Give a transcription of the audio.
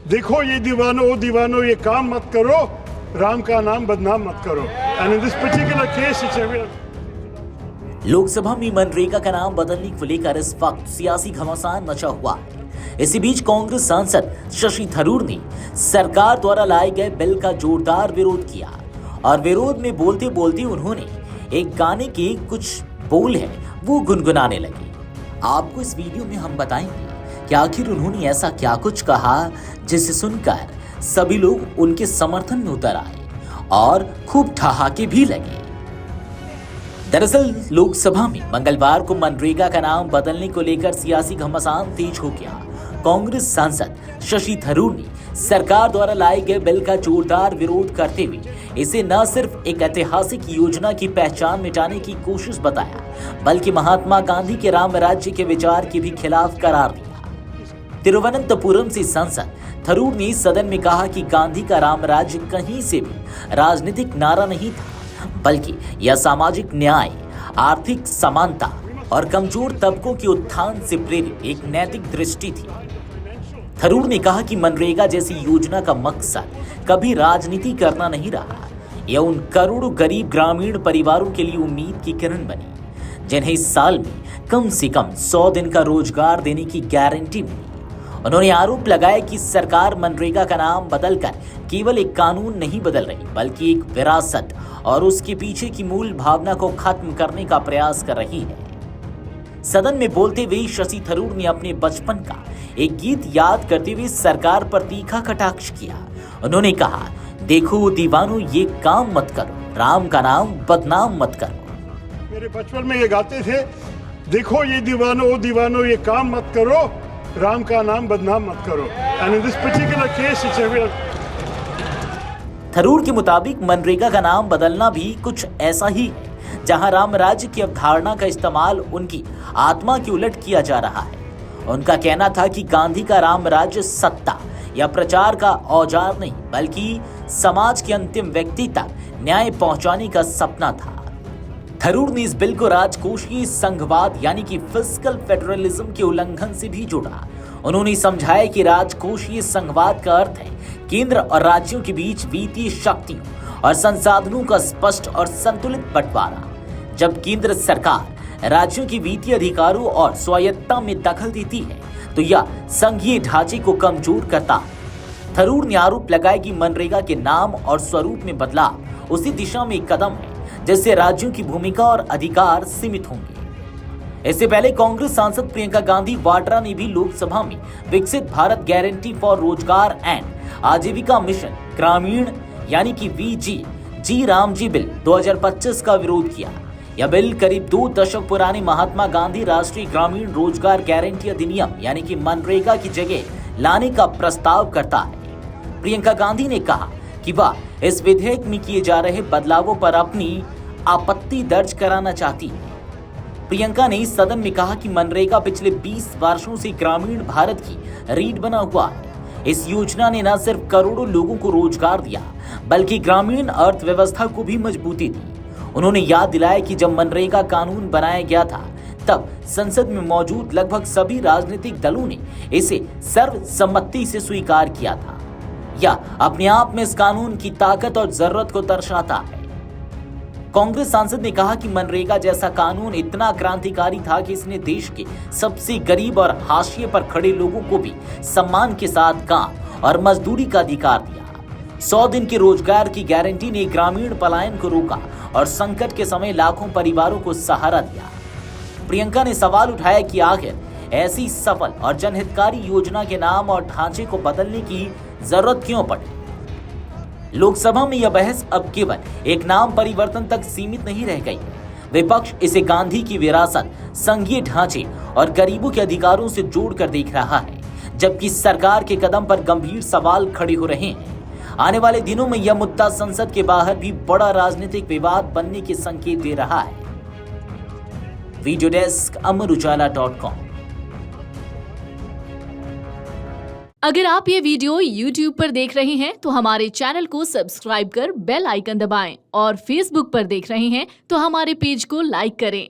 देखो ये दीवानो ये काम मत करो, राम का नाम बदनाम मत करो। And in this particular case it's evident. Lok Sabha में मनरेगा का नाम बदलने को लेकर इस वक्त सियासी घमासान मचा हुआ है। इसी बीच कांग्रेस सांसद शशि थरूर ने सरकार द्वारा लाए गए बिल का जोरदार विरोध किया और विरोध में बोलते बोलते उन्होंने एक गाने के कुछ बोल है वो गुनगुनाने लगे। आपको इस वीडियो में हम बताएंगे कि आखिर उन्होंने ऐसा क्या कुछ कहा जिसे सुनकर सभी लोग उनके समर्थन में उतर आए और खूब ठहाके भी लगे। दरअसल लोकसभा में मंगलवार को मनरेगा का नाम बदलने को लेकर सियासी घमासान तेज हो गया। कांग्रेस सांसद शशि थरूर ने सरकार द्वारा लाए गए बिल का जोरदार विरोध करते हुए इसे न सिर्फ एक ऐतिहासिक योजना की पहचान मिटाने की कोशिश बताया, बल्कि महात्मा गांधी के राम राज्य के विचार के भी खिलाफ करार दिया। तिरुवनंतपुरम से सांसद थरूर ने सदन में कहा कि गांधी का राम राज्य कहीं से भी राजनीतिक नारा नहीं था, बल्कि यह सामाजिक न्याय, आर्थिक समानता और कमजोर तबकों के उत्थान से प्रेरित एक नैतिक दृष्टि थी। थरूर ने कहा कि मनरेगा जैसी योजना का मकसद कभी राजनीति करना नहीं रहा। यह उन करोड़ों गरीब ग्रामीण परिवारों के लिए उम्मीद की किरण बनी, जिन्हें इस साल में कम से कम 100 दिन का रोजगार देने की गारंटी मिली। उन्होंने आरोप लगाया कि सरकार मनरेगा का नाम बदलकर केवल एक कानून नहीं बदल रही, बल्कि एक विरासत और उसके पीछे की मूल भावना को खत्म करने का प्रयास कर रही है। सदन में बोलते हुए शशि थरूर ने अपने बचपन का एक गीत याद करते हुए सरकार पर तीखा कटाक्ष किया। उन्होंने कहा, देखो दीवानो ये काम मत करो, राम का नाम बदनाम मत करो। मेरे बचपन में ये गाते थे, देखो ये दीवानो ये काम मत करो, राम का नाम बदनाम मत करो। And in this particular case it's evident. Tharoor के मुताबिक मनरेगा का नाम बदलना भी कुछ ऐसा ही है, जहां राम राज्य की अवधारणा का इस्तेमाल उनकी आत्मा के उलट किया जा रहा है। उनका कहना था कि गांधी का राम राज्य सत्ता या प्रचार का औजार नहीं, बल्कि समाज के अंतिम व्यक्ति तक न्याय पहुंचाने का सपना था। थरूर ने इस बिल को राजकोषीय संघवाद यानी कि फिस्कल फेडरलिज्म के उल्लंघन से भी जोड़ा। उन्होंने समझाया कि राजकोषीय संघवाद का अर्थ है केंद्र और राज्यों के बीच वित्तीय शक्तियों और संसाधनों का स्पष्ट और संतुलित बंटवारा। जब केंद्र सरकार राज्यों के वित्तीय अधिकारों और स्वायत्तता में दखल देती है तो यह संघीय ढांचे को कमजोर करता है। थरूर ने आरोप लगाया कि मनरेगा के नाम और स्वरूप में बदलाव उसी दिशा में एक कदम है जिससे राज्यों की भूमिका और अधिकार सीमित होंगे। इससे पहले कांग्रेस सांसद प्रियंका गांधी वाड्रा ने भी लोकसभा में विकसित भारत गारंटी फॉर रोजगार एंड आजीविका मिशन ग्रामीण यानी कि VG रामजी बिल 2025 का विरोध किया। यह बिल करीब 2 दशक पुराने महात्मा गांधी राष्ट्रीय ग्रामीण रोजगार गारंटी अधिनियम यानी कि मनरेगा की जगह लाने का प्रस्ताव करता है। प्रियंका गांधी ने कहा कि वह इस विधेयक में किए जा रहे बदलावों पर अपनी आपत्ति दर्ज कराना चाहती है। प्रियंका ने सदन में कहा कि मनरेगा पिछले 20 वर्षों से ग्रामीण भारत की रीढ़ बना हुआ है। इस योजना ने न सिर्फ करोड़ों लोगों को रोजगार दिया, बल्कि ग्रामीण अर्थव्यवस्था को भी मजबूती दी। उन्होंने याद दिलाया कि जब मनरेगा कानून बनाया गया था, तब संसद में मौजूद लगभग सभी राजनीतिक दलों ने इसे सर्वसम्मति से स्वीकार किया था। यह अपने आप में इस कानून की ताकत और जरूरत को दर्शाता है। कांग्रेस सांसद ने कहा कि मनरेगा जैसा कानून इतना क्रांतिकारी था कि इसने देश के सबसे गरीब और हाशिए पर खड़े लोगों को भी सम्मान के साथ काम और मजदूरी का अधिकार दिया। 100 दिन के रोजगार की गारंटी ने ग्रामीण पलायन को रोका और संकट के समय लाखों परिवारों को सहारा दिया। प्रियंका ने सवाल उठाया कि आखिर ऐसी सफल और जनहितकारी योजना के नाम और ढांचे को बदलने की जरूरत क्यों पड़ी। लोकसभा में यह बहस अब केवल एक नाम परिवर्तन तक सीमित नहीं रह गई। विपक्ष इसे गांधी की विरासत, संघीय ढांचे और गरीबों के अधिकारों से जोड़कर देख रहा है, जबकि सरकार के कदम पर गंभीर सवाल खड़े हो रहे हैं। आने वाले दिनों में यह मुद्दा संसद के बाहर भी बड़ा राजनीतिक विवाद बनने के संकेत दे रहा है। वीडियो डेस्क अमरउजाला.com। अगर आप ये वीडियो YouTube पर देख रहे हैं तो हमारे चैनल को सब्सक्राइब कर बेल आइकन दबाएं और Facebook पर देख रहे हैं तो हमारे पेज को लाइक करें।